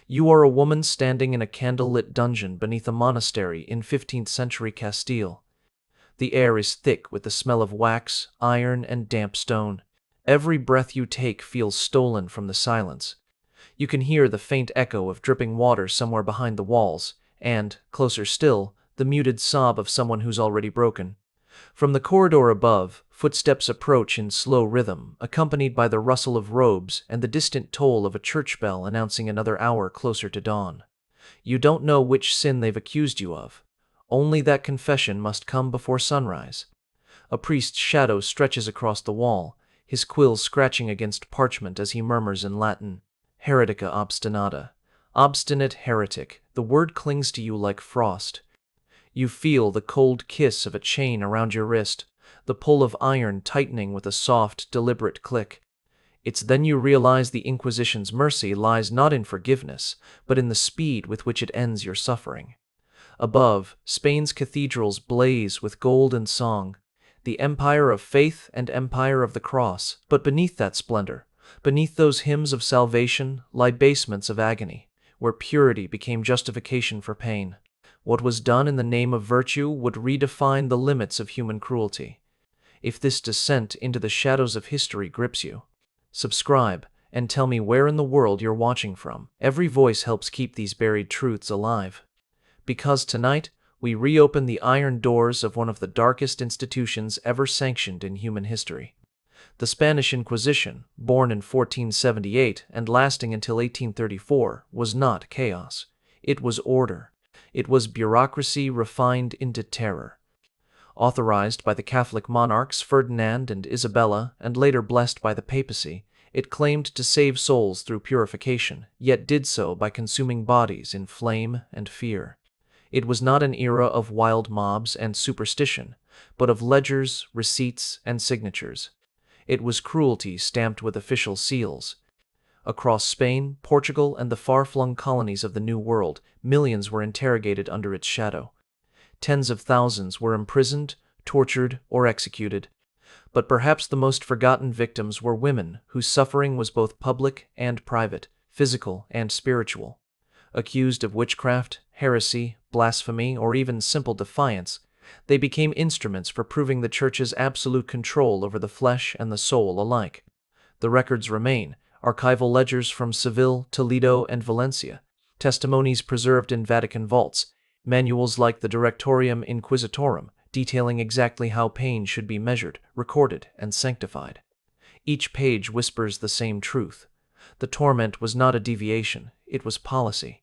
You are a woman standing in a candle-lit dungeon beneath a monastery in 15th-century Castile. The air is thick with the smell of wax, iron, and damp stone. Every breath you take feels stolen from the silence. You can hear the faint echo of dripping water somewhere behind the walls, and, closer still, the muted sob of someone who's already broken. From the corridor above, footsteps approach in slow rhythm, accompanied by the rustle of robes and the distant toll of a church bell announcing another hour closer to dawn. You don't know which sin they've accused you of. Only that confession must come before sunrise. A priest's shadow stretches across the wall, his quills scratching against parchment as he murmurs in Latin, Heretica obstinata. Obstinate heretic, the word clings to you like frost. You feel the cold kiss of a chain around your wrist, the pull of iron tightening with a soft, deliberate click. It's then you realize the Inquisition's mercy lies not in forgiveness, but in the speed with which it ends your suffering. Above, Spain's cathedrals blaze with gold and song, the empire of faith and empire of the cross. But beneath that splendor, beneath those hymns of salvation, lie basements of agony, where purity became justification for pain. What was done in the name of virtue would redefine the limits of human cruelty. If this descent into the shadows of history grips you, subscribe and tell me where in the world you're watching from. Every voice helps keep these buried truths alive. Because tonight, we reopen the iron doors of one of the darkest institutions ever sanctioned in human history. The Spanish Inquisition, born in 1478 and lasting until 1834, was not chaos. It was order. It was bureaucracy refined into terror. Authorized by the Catholic monarchs Ferdinand and Isabella, and later blessed by the papacy, it claimed to save souls through purification, yet did so by consuming bodies in flame and fear. It was not an era of wild mobs and superstition, but of ledgers, receipts, and signatures. It was cruelty stamped with official seals. Across Spain, Portugal, and the far-flung colonies of the New World, millions were interrogated under its shadow. Tens of thousands were imprisoned, tortured, or executed. But perhaps the most forgotten victims were women whose suffering was both public and private, physical and spiritual. Accused of witchcraft, heresy, blasphemy, or even simple defiance, they became instruments for proving the Church's absolute control over the flesh and the soul alike. The records remain, archival ledgers from Seville, Toledo, and Valencia, testimonies preserved in Vatican vaults, manuals like the Directorium Inquisitorum, detailing exactly how pain should be measured, recorded, and sanctified. Each page whispers the same truth. The torment was not a deviation, it was policy.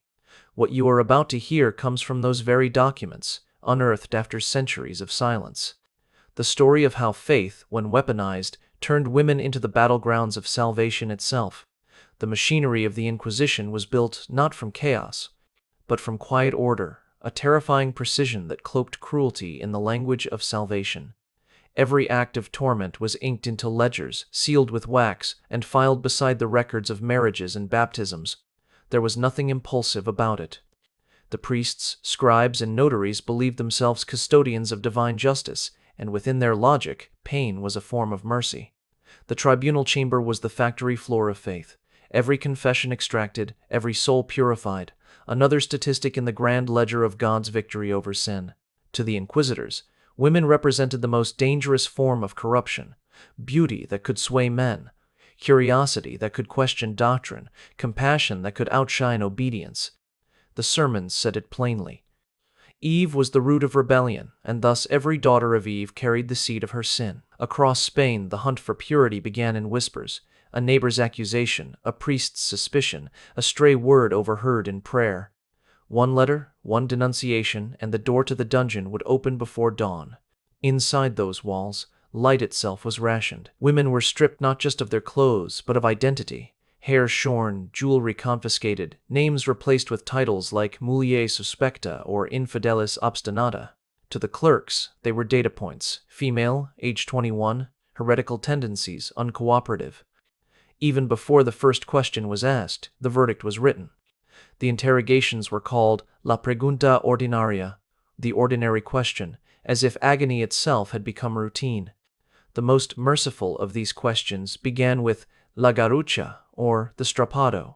What you are about to hear comes from those very documents, unearthed after centuries of silence. The story of how faith, when weaponized, turned women into the battlegrounds of salvation itself. The machinery of the Inquisition was built not from chaos, but from quiet order, a terrifying precision that cloaked cruelty in the language of salvation. Every act of torment was inked into ledgers, sealed with wax, and filed beside the records of marriages and baptisms. There was nothing impulsive about it. The priests, scribes, and notaries believed themselves custodians of divine justice, and within their logic, pain was a form of mercy. The tribunal chamber was the factory floor of faith. Every confession extracted, every soul purified, another statistic in the grand ledger of God's victory over sin. To the inquisitors, women represented the most dangerous form of corruption, beauty that could sway men, curiosity that could question doctrine, compassion that could outshine obedience. The sermons said it plainly. Eve was the root of rebellion, and thus every daughter of Eve carried the seed of her sin. Across Spain, the hunt for purity began in whispers, a neighbor's accusation, a priest's suspicion, a stray word overheard in prayer. One letter, one denunciation, and the door to the dungeon would open before dawn. Inside those walls, light itself was rationed. Women were stripped not just of their clothes, but of identity. Hair shorn, jewelry confiscated, names replaced with titles like mulier suspecta or infidelis obstinata. To the clerks, they were data points: female, age 21, heretical tendencies, uncooperative. Even before the first question was asked, the verdict was written. The interrogations were called la pregunta ordinaria, the ordinary question, as if agony itself had become routine. The most merciful of these questions began with la garrucha, or the strappado.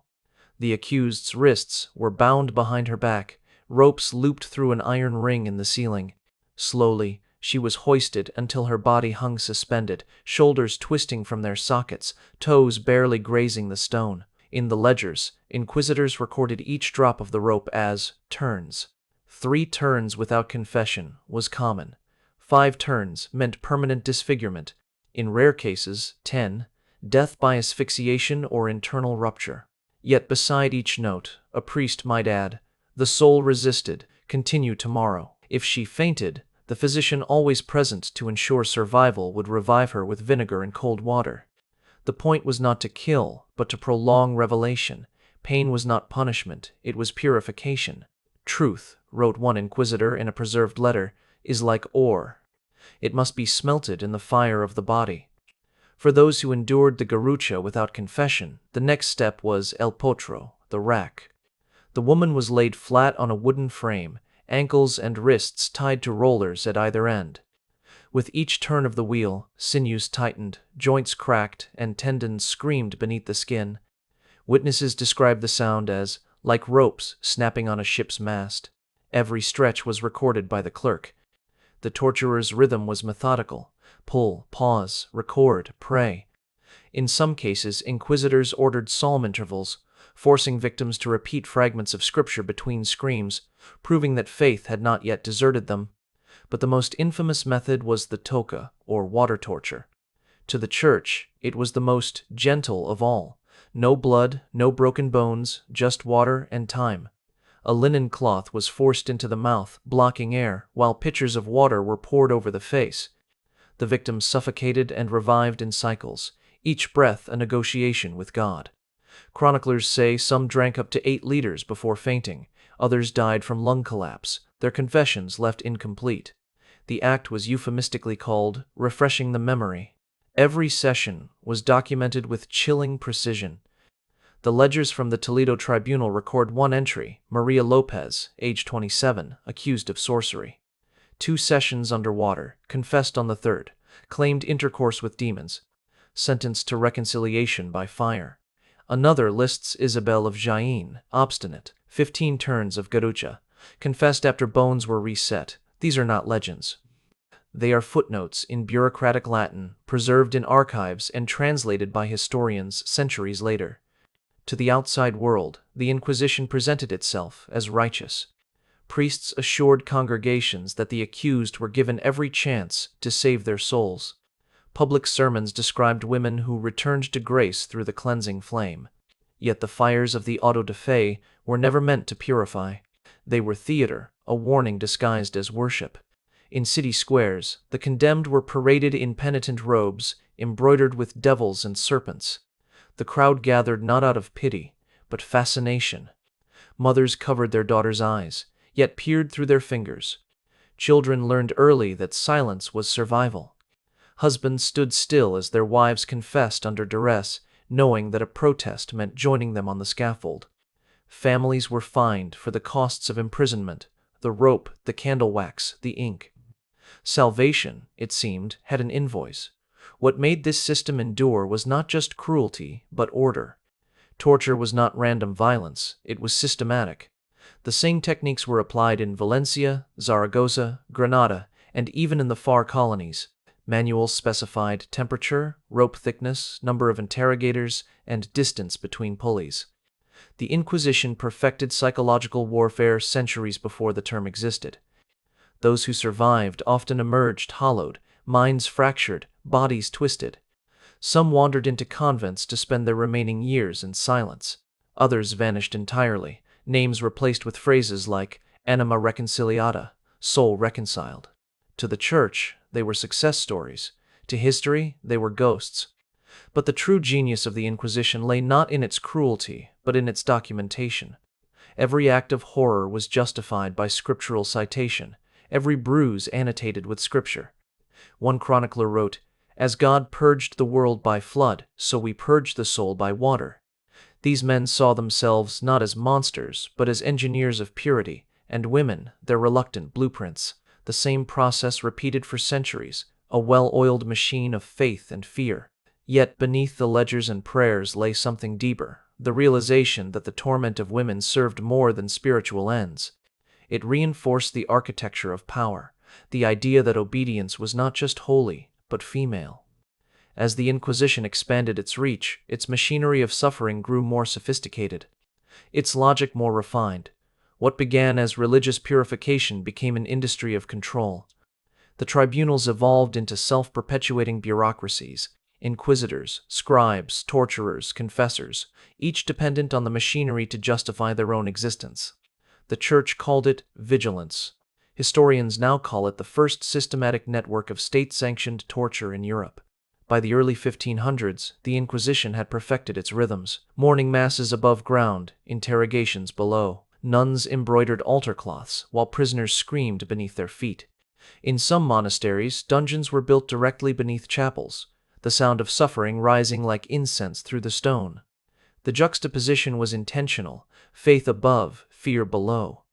The accused's wrists were bound behind her back, ropes looped through an iron ring in the ceiling. Slowly, she was hoisted until her body hung suspended, shoulders twisting from their sockets, toes barely grazing the stone. In the ledgers, inquisitors recorded each drop of the rope as turns. 3 turns without confession was common. 5 turns meant permanent disfigurement. In rare cases, 10, death by asphyxiation or internal rupture. Yet beside each note, a priest might add, "The soul resisted, continue tomorrow." If she fainted, the physician always present to ensure survival would revive her with vinegar and cold water. The point was not to kill, but to prolong revelation. Pain was not punishment, it was purification. "Truth," wrote one inquisitor in a preserved letter, "is like ore. It must be smelted in the fire of the body." For those who endured the garrucha without confession, the next step was el potro, the rack. The woman was laid flat on a wooden frame, ankles and wrists tied to rollers at either end. With each turn of the wheel, sinews tightened, joints cracked, and tendons screamed beneath the skin. Witnesses described the sound as like ropes snapping on a ship's mast. Every stretch was recorded by the clerk. The torturer's rhythm was methodical: pull, pause, record, pray. In some cases, inquisitors ordered psalm intervals, forcing victims to repeat fragments of scripture between screams, proving that faith had not yet deserted them. But the most infamous method was the toca, or water torture. To the Church, it was the most gentle of all. No blood, no broken bones, just water and time. A linen cloth was forced into the mouth, blocking air, while pitchers of water were poured over the face. The victims suffocated and revived in cycles, each breath a negotiation with God. Chroniclers say some drank up to 8 liters before fainting, others died from lung collapse, their confessions left incomplete. The act was euphemistically called refreshing the memory. Every session was documented with chilling precision. The ledgers from the Toledo tribunal record one entry: Maria Lopez, age 27, accused of sorcery. 2 sessions underwater, confessed on the 3rd, claimed intercourse with demons, sentenced to reconciliation by fire. Another lists Isabel of Jaén, obstinate, 15 turns of garrucha, confessed after bones were reset. These are not legends. They are footnotes in bureaucratic Latin, preserved in archives and translated by historians centuries later. To the outside world, the Inquisition presented itself as righteous. Priests assured congregations that the accused were given every chance to save their souls. Public sermons described women who returned to grace through the cleansing flame. Yet the fires of the auto da fe were never meant to purify. They were theater, a warning disguised as worship. In city squares, the condemned were paraded in penitent robes, embroidered with devils and serpents. The crowd gathered not out of pity, but fascination. Mothers covered their daughters' eyes, yet peered through their fingers. Children learned early that silence was survival. Husbands stood still as their wives confessed under duress, knowing that a protest meant joining them on the scaffold. Families were fined for the costs of imprisonment: the rope, the candle wax, the ink. Salvation, it seemed, had an invoice. What made this system endure was not just cruelty, but order. Torture was not random violence, it was systematic. The same techniques were applied in Valencia, Zaragoza, Granada, and even in the far colonies. Manuals specified temperature, rope thickness, number of interrogators, and distance between pulleys. The Inquisition perfected psychological warfare centuries before the term existed. Those who survived often emerged hollowed, minds fractured, bodies twisted. Some wandered into convents to spend their remaining years in silence. Others vanished entirely, names replaced with phrases like anima reconciliata, soul reconciled. To the Church, they were success stories. To history, they were ghosts. But the true genius of the Inquisition lay not in its cruelty, but in its documentation. Every act of horror was justified by scriptural citation, every bruise annotated with scripture. One chronicler wrote, "As God purged the world by flood, so we purge the soul by water." These men saw themselves not as monsters, but as engineers of purity, and women, their reluctant blueprints. The same process repeated for centuries, a well-oiled machine of faith and fear. Yet beneath the ledgers and prayers lay something deeper, the realization that the torment of women served more than spiritual ends. It reinforced the architecture of power, the idea that obedience was not just holy, but female. As the Inquisition expanded its reach, its machinery of suffering grew more sophisticated, its logic more refined. What began as religious purification became an industry of control. The tribunals evolved into self-perpetuating bureaucracies: inquisitors, scribes, torturers, confessors, each dependent on the machinery to justify their own existence. The Church called it vigilance. Historians now call it the first systematic network of state-sanctioned torture in Europe. By the early 1500s, the Inquisition had perfected its rhythms: morning masses above ground, interrogations below. Nuns embroidered altar cloths, while prisoners screamed beneath their feet. In some monasteries, dungeons were built directly beneath chapels, the sound of suffering rising like incense through the stone. The juxtaposition was intentional: faith above, fear below.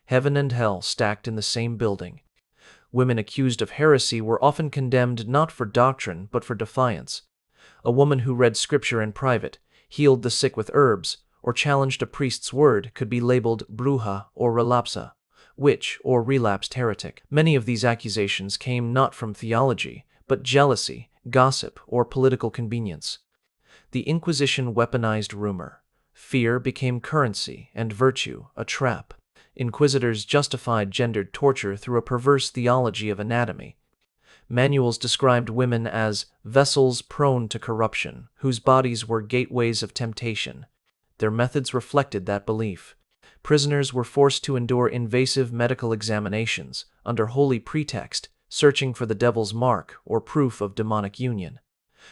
Heaven and hell stacked in the same building. Women accused of heresy were often condemned not for doctrine but for defiance. A woman who read scripture in private, healed the sick with herbs, or challenged a priest's word could be labeled bruja or relapsa, witch or relapsed heretic. Many of these accusations came not from theology, but jealousy, gossip, or political convenience. The Inquisition weaponized rumor. Fear became currency, and virtue a trap. Inquisitors justified gendered torture through a perverse theology of anatomy. Manuals described women as vessels prone to corruption, whose bodies were gateways of temptation. Their methods reflected that belief. Prisoners were forced to endure invasive medical examinations, under holy pretext, searching for the devil's mark or proof of demonic union.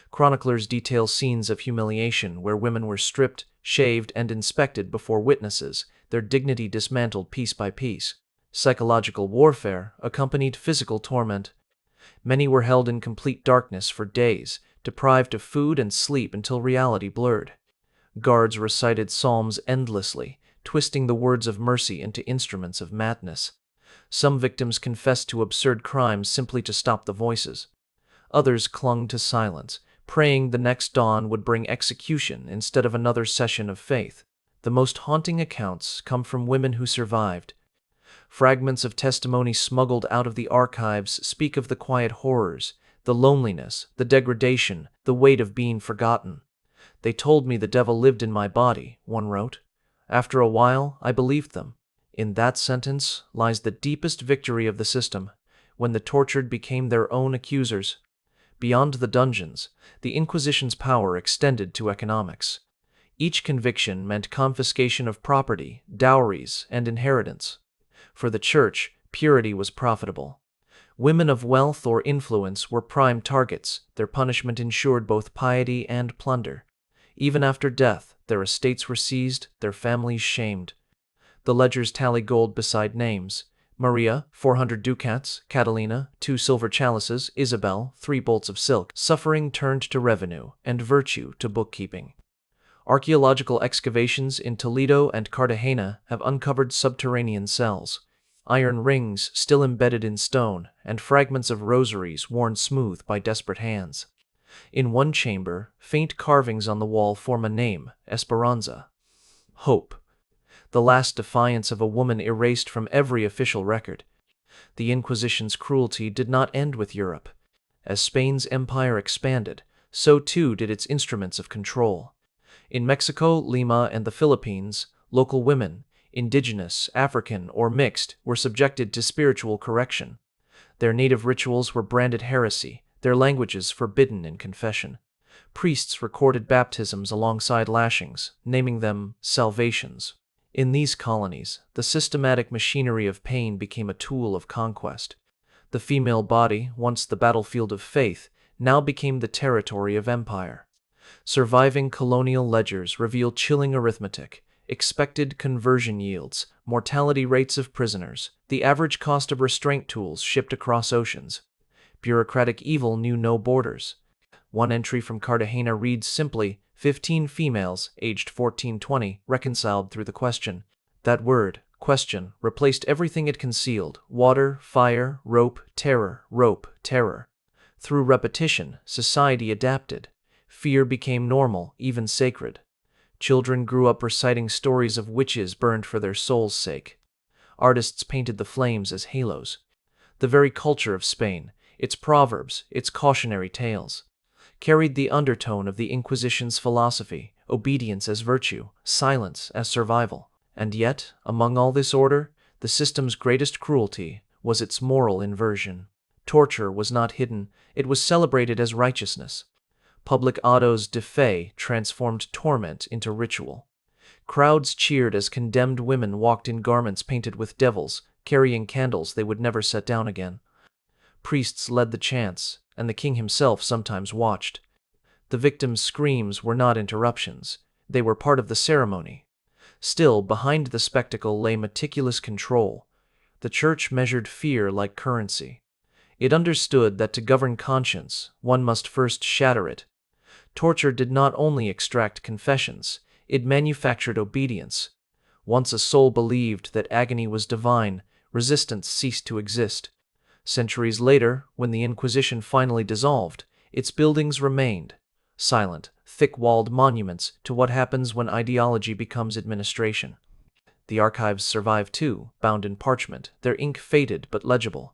Chroniclers detail scenes of humiliation where women were stripped, shaved, and inspected before witnesses, their dignity dismantled piece by piece. Psychological warfare accompanied physical torment. Many were held in complete darkness for days, deprived of food and sleep until reality blurred. Guards recited psalms endlessly, twisting the words of mercy into instruments of madness. Some victims confessed to absurd crimes simply to stop the voices. Others clung to silence, praying the next dawn would bring execution instead of another session of faith. The most haunting accounts come from women who survived. Fragments of testimony smuggled out of the archives speak of the quiet horrors, the loneliness, the degradation, the weight of being forgotten. "They told me the devil lived in my body," one wrote. "After a while, I believed them." In that sentence lies the deepest victory of the system, when the tortured became their own accusers. Beyond the dungeons, the Inquisition's power extended to economics. Each conviction meant confiscation of property, dowries, and inheritance. For the Church, purity was profitable. Women of wealth or influence were prime targets. Their punishment ensured both piety and plunder. Even after death, their estates were seized, their families shamed. The ledgers tally gold beside names: Maria, 400 ducats; Catalina, 2 silver chalices; Isabel, 3 bolts of silk. Suffering turned to revenue, and virtue to bookkeeping. Archaeological excavations in Toledo and Cartagena have uncovered subterranean cells, iron rings still embedded in stone, and fragments of rosaries worn smooth by desperate hands. In one chamber, faint carvings on the wall form a name: Esperanza, hope, the last defiance of a woman erased from every official record. The Inquisition's cruelty did not end with Europe. As Spain's empire expanded, so too did its instruments of control. In Mexico, Lima, and the Philippines, local women, indigenous, African, or mixed, were subjected to spiritual correction. Their native rituals were branded heresy, their languages forbidden in confession. Priests recorded baptisms alongside lashings, naming them salvations. In these colonies, the systematic machinery of pain became a tool of conquest. The female body, once the battlefield of faith, now became the territory of empire. Surviving colonial ledgers reveal chilling arithmetic: expected conversion yields, mortality rates of prisoners, the average cost of restraint tools shipped across oceans. Bureaucratic evil knew no borders. One entry from Cartagena reads simply, 15 females, aged 14-20, reconciled through the question. That word, question, replaced everything it concealed: water, fire, rope, terror, rope, terror. Through repetition, society adapted. Fear became normal, even sacred. Children grew up reciting stories of witches burned for their souls' sake. Artists painted the flames as halos. The very culture of Spain, its proverbs, its cautionary tales, carried the undertone of the Inquisition's philosophy: obedience as virtue, silence as survival. And yet, among all this order, the system's greatest cruelty was its moral inversion. Torture was not hidden, it was celebrated as righteousness. Public autos de fe transformed torment into ritual. Crowds cheered as condemned women walked in garments painted with devils, carrying candles they would never set down again. Priests led the chants, and the king himself sometimes watched. The victims' screams were not interruptions, they were part of the ceremony. Still, behind the spectacle lay meticulous control. The church measured fear like currency. It understood that to govern conscience, one must first shatter it. Torture did not only extract confessions, it manufactured obedience. Once a soul believed that agony was divine, resistance ceased to exist. Centuries later, when the Inquisition finally dissolved, its buildings remained, silent, thick-walled monuments to what happens when ideology becomes administration. The archives survive too, bound in parchment, their ink faded but legible.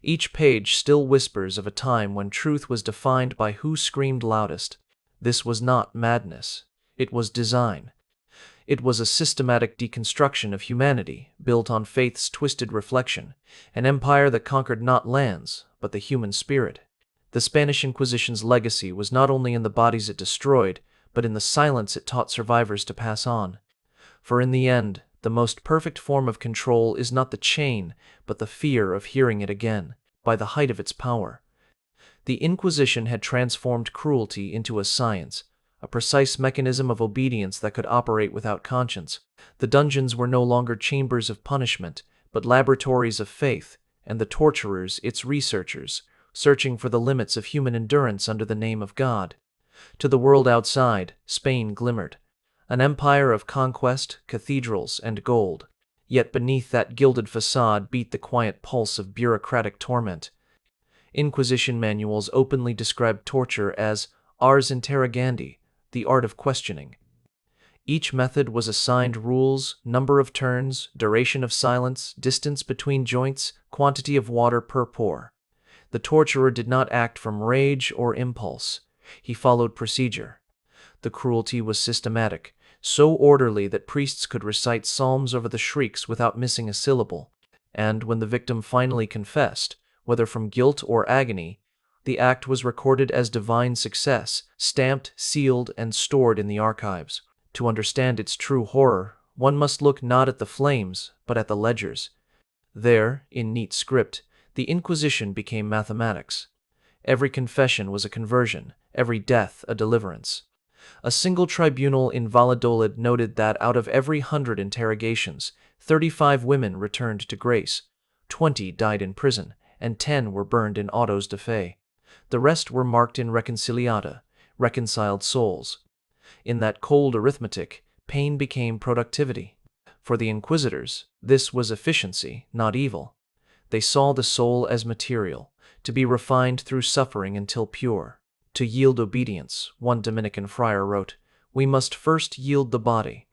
Each page still whispers of a time when truth was defined by who screamed loudest. This was not madness. It was design. It was a systematic deconstruction of humanity, built on faith's twisted reflection, an empire that conquered not lands, but the human spirit. The Spanish Inquisition's legacy was not only in the bodies it destroyed, but in the silence it taught survivors to pass on. For in the end, the most perfect form of control is not the chain, but the fear of hearing it again, by the height of its power. The Inquisition had transformed cruelty into a science, a precise mechanism of obedience that could operate without conscience. The dungeons were no longer chambers of punishment, but laboratories of faith, and the torturers its researchers, searching for the limits of human endurance under the name of God. To the world outside, Spain glimmered, an empire of conquest, cathedrals, and gold. Yet beneath that gilded facade beat the quiet pulse of bureaucratic torment. Inquisition manuals openly described torture as ars interrogandi, the art of questioning. Each method was assigned rules, number of turns, duration of silence, distance between joints, quantity of water per pore. The torturer did not act from rage or impulse. He followed procedure. The cruelty was systematic, so orderly that priests could recite psalms over the shrieks without missing a syllable. And when the victim finally confessed, whether from guilt or agony, the act was recorded as divine success, stamped, sealed, and stored in the archives. To understand its true horror, one must look not at the flames, but at the ledgers. There, in neat script, the Inquisition became mathematics. Every confession was a conversion, every death a deliverance. A single tribunal in Valladolid noted that out of every 100 interrogations, 35 women returned to grace, 20 died in prison, and 10 were burned in autos de fe. The rest were marked in reconciliata, reconciled souls. In that cold arithmetic, pain became productivity. For the inquisitors, this was efficiency, not evil. They saw the soul as material, to be refined through suffering until pure. To yield obedience, one Dominican friar wrote, we must first yield the body.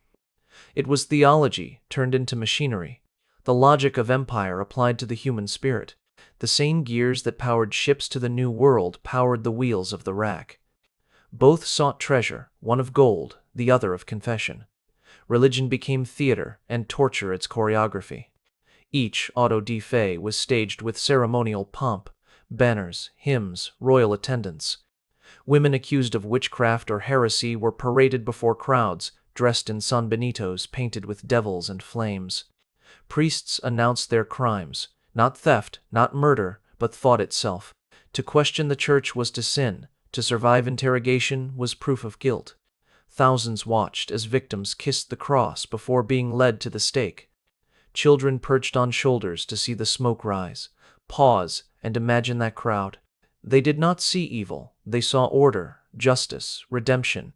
It was theology turned into machinery, the logic of empire applied to the human spirit. The same gears that powered ships to the New World powered the wheels of the rack. Both sought treasure, one of gold, the other of confession. Religion became theater, and torture its choreography. Each auto de fe was staged with ceremonial pomp, banners, hymns, royal attendants. Women accused of witchcraft or heresy were paraded before crowds, dressed in sanbenitos painted with devils and flames. Priests announced their crimes, not theft, not murder, but thought itself. To question the church was to sin, to survive interrogation was proof of guilt. Thousands watched as victims kissed the cross before being led to the stake. Children perched on shoulders to see the smoke rise, pause, and imagine that crowd. They did not see evil, they saw order, justice, redemption.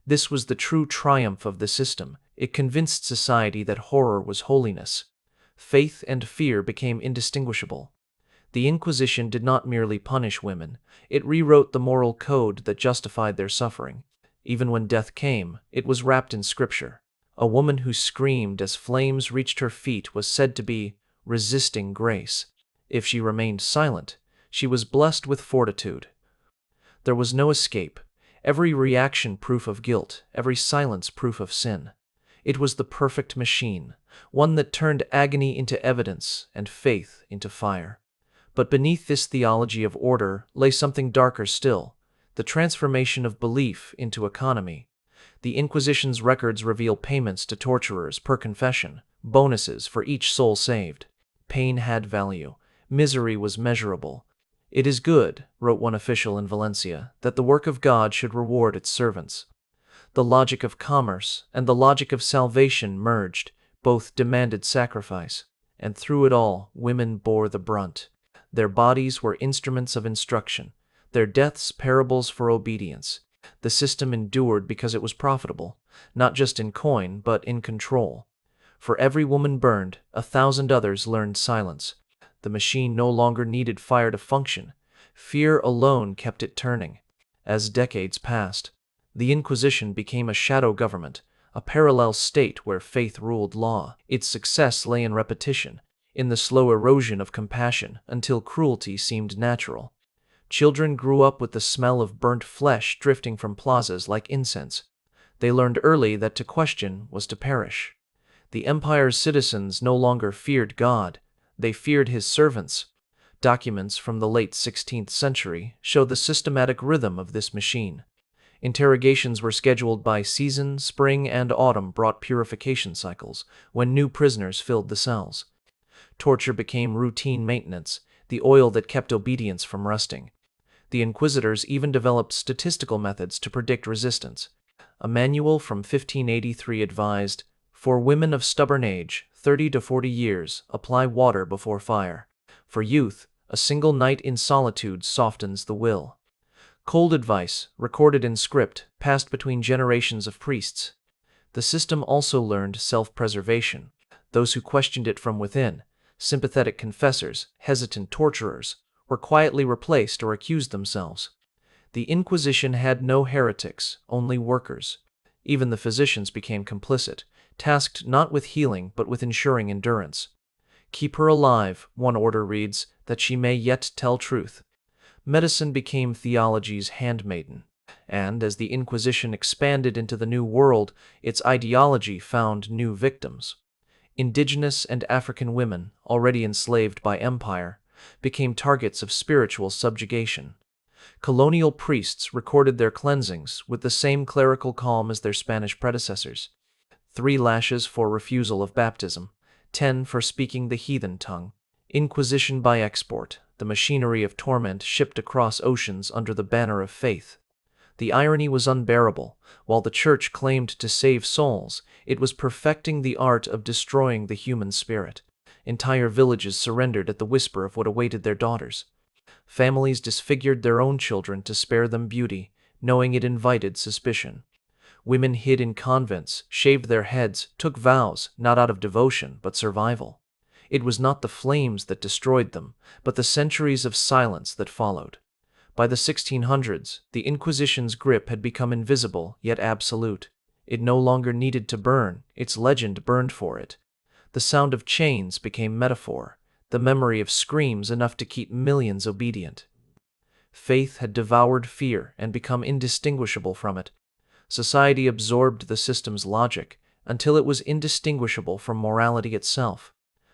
This was the true triumph of the system. It convinced society that horror was holiness. Faith and fear became indistinguishable. The Inquisition did not merely punish women, it rewrote the moral code that justified their suffering. Even when death came, it was wrapped in scripture. A woman who screamed as flames reached her feet was said to be resisting grace. If she remained silent, she was blessed with fortitude. There was no escape. Every reaction proof of guilt, every silence proof of sin. It was the perfect machine, one that turned agony into evidence and faith into fire. But beneath this theology of order lay something darker still, the transformation of belief into economy. The Inquisition's records reveal payments to torturers per confession, bonuses for each soul saved. Pain had value. Misery was measurable. "It is good," wrote one official in Valencia, "that the work of God should reward its servants." The logic of commerce and the logic of salvation merged, both demanded sacrifice, and through it all, women bore the brunt. Their bodies were instruments of instruction, their deaths parables for obedience. The system endured because it was profitable, not just in coin, but in control. For every woman burned, 1,000 others learned silence. The machine no longer needed fire to function. Fear alone kept it turning. As decades passed, the Inquisition became a shadow government, a parallel state where faith ruled law. Its success lay in repetition, in the slow erosion of compassion, until cruelty seemed natural. Children grew up with the smell of burnt flesh drifting from plazas like incense. They learned early that to question was to perish. The empire's citizens no longer feared God, they feared his servants. Documents from the late 16th century show the systematic rhythm of this machine. Interrogations were scheduled by season, spring and autumn brought purification cycles, when new prisoners filled the cells. Torture became routine maintenance, the oil that kept obedience from rusting. The inquisitors even developed statistical methods to predict resistance. A manual from 1583 advised, "For women of stubborn age, 30 to 40 years, apply water before fire. For youth, a single night in solitude softens the will." Cold advice, recorded in script, passed between generations of priests. The system also learned self-preservation. Those who questioned it from within, sympathetic confessors, hesitant torturers, were quietly replaced or accused themselves. The Inquisition had no heretics, only workers. Even the physicians became complicit, tasked not with healing but with ensuring endurance. "Keep her alive," one order reads, "that she may yet tell truth." Medicine became theology's handmaiden, and as the Inquisition expanded into the New World, its ideology found new victims. Indigenous and African women, already enslaved by empire, became targets of spiritual subjugation. Colonial priests recorded their cleansings with the same clerical calm as their Spanish predecessors. 3 lashes for refusal of baptism, 10 for speaking the heathen tongue. Inquisition by export, the machinery of torment shipped across oceans under the banner of faith. The irony was unbearable. While the Church claimed to save souls, it was perfecting the art of destroying the human spirit. Entire villages surrendered at the whisper of what awaited their daughters. Families disfigured their own children to spare them beauty, knowing it invited suspicion. Women hid in convents, shaved their heads, took vows, not out of devotion, but survival. It was not the flames that destroyed them, but the centuries of silence that followed. By the 1600s, the Inquisition's grip had become invisible, yet absolute. It no longer needed to burn, its legend burned for it. The sound of chains became metaphor, the memory of screams enough to keep millions obedient. Faith had devoured fear and become indistinguishable from it. Society absorbed the system's logic until it was indistinguishable from morality itself.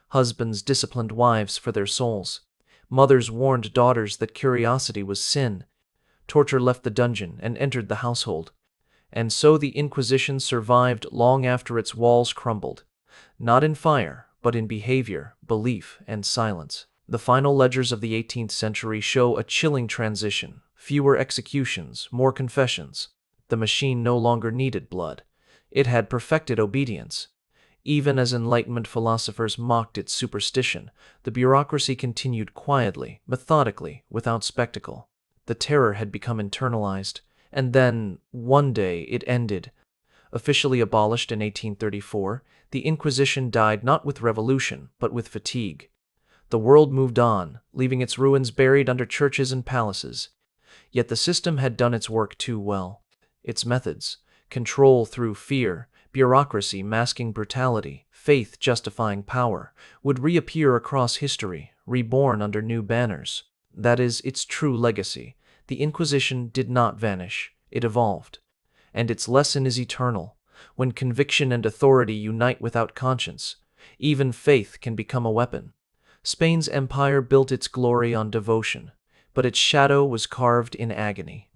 Husbands disciplined wives for their souls. Mothers warned daughters that curiosity was sin. Torture left the dungeon and entered the household. And so the Inquisition survived long after its walls crumbled, not in fire, but in behavior, belief, and silence. The final ledgers of the 18th century show a chilling transition: fewer executions, more confessions. The machine no longer needed blood. It had perfected obedience. Even as Enlightenment philosophers mocked its superstition, the bureaucracy continued quietly, methodically, without spectacle. The terror had become internalized, and then, one day, it ended. Officially abolished in 1834, the Inquisition died not with revolution, but with fatigue. The world moved on, leaving its ruins buried under churches and palaces. Yet the system had done its work too well. its methods: control through fear, bureaucracy masking brutality, faith justifying power, would reappear across history, reborn under new banners. That is its true legacy. The Inquisition did not vanish, it evolved. And its lesson is eternal. When conviction and authority unite without conscience, even faith can become a weapon. Spain's empire built its glory on devotion, but its shadow was carved in agony.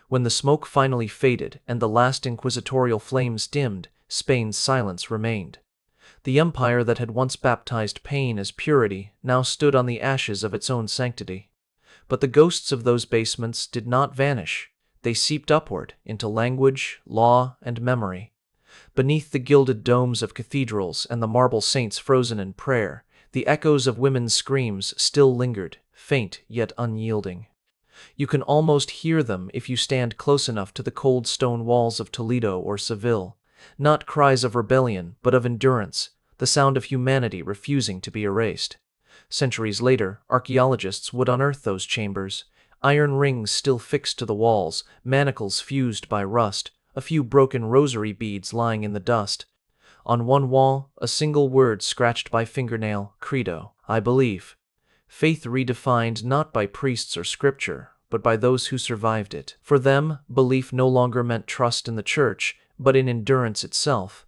When the smoke finally faded and the last inquisitorial flames dimmed, Spain's silence remained. The empire that had once baptized pain as purity now stood on the ashes of its own sanctity. But the ghosts of those basements did not vanish. They seeped upward into language, law, and memory. Beneath the gilded domes of cathedrals and the marble saints frozen in prayer, the echoes of women's screams still lingered, faint yet unyielding. You can almost hear them if you stand close enough to the cold stone walls of Toledo or Seville. Not cries of rebellion, but of endurance, the sound of humanity refusing to be erased. Centuries later, archaeologists would unearth those chambers, iron rings still fixed to the walls, manacles fused by rust, a few broken rosary beads lying in the dust. On one wall, a single word scratched by fingernail: Credo, I believe. Faith redefined not by priests or scripture, but by those who survived it. For them, belief no longer meant trust in the church, but in endurance itself.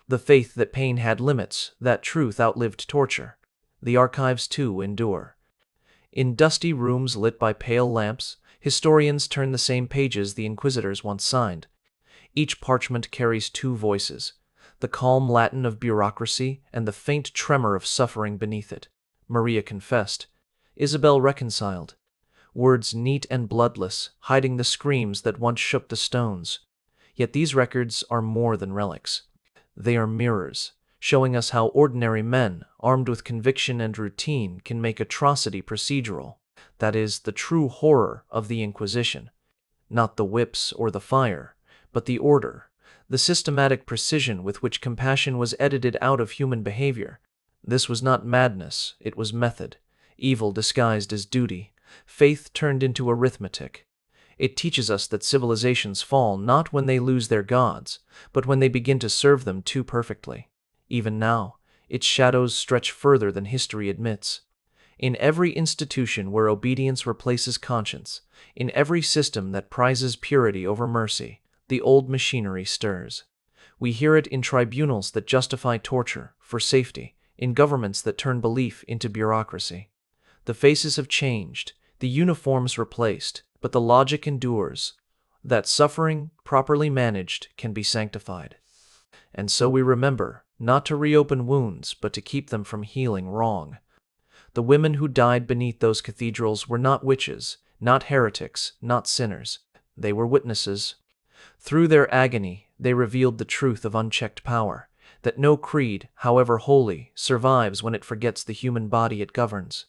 The faith that pain had limits, that truth outlived torture. The archives, too, endure. In dusty rooms lit by pale lamps, historians turn the same pages the inquisitors once signed. Each parchment carries two voices: the calm Latin of bureaucracy and the faint tremor of suffering beneath it. Maria confessed. Isabel reconciled. Words neat and bloodless, hiding the screams that once shook the stones. Yet these records are more than relics. They are mirrors, showing us how ordinary men, armed with conviction and routine, can make atrocity procedural. That is the true horror of the Inquisition. Not the whips or the fire, but the order, the systematic precision with which compassion was edited out of human behavior. This was not madness, it was method, evil disguised as duty, faith turned into arithmetic. It teaches us that civilizations fall not when they lose their gods, but when they begin to serve them too perfectly. Even now, its shadows stretch further than history admits. In every institution where obedience replaces conscience, in every system that prizes purity over mercy, the old machinery stirs. We hear it in tribunals that justify torture for safety, in governments that turn belief into bureaucracy. The faces have changed, the uniforms replaced, but the logic endures, that suffering, properly managed, can be sanctified. And so we remember, not to reopen wounds, but to keep them from healing wrong. The women who died beneath those cathedrals were not witches, not heretics, not sinners. They were witnesses. Through their agony, they revealed the truth of unchecked power, that no creed, however holy, survives when it forgets the human body it governs.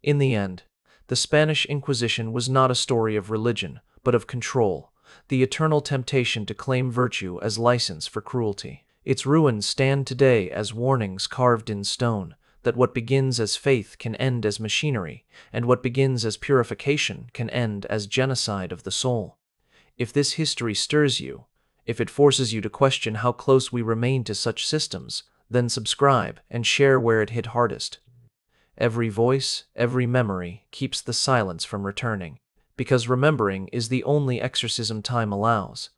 In the end, the Spanish Inquisition was not a story of religion, but of control, the eternal temptation to claim virtue as license for cruelty. Its ruins stand today as warnings carved in stone, that what begins as faith can end as machinery, and what begins as purification can end as genocide of the soul. If this history stirs you, if it forces you to question how close we remain to such systems, then subscribe and share where it hit hardest. Every voice, every memory keeps the silence from returning, because remembering is the only exorcism time allows.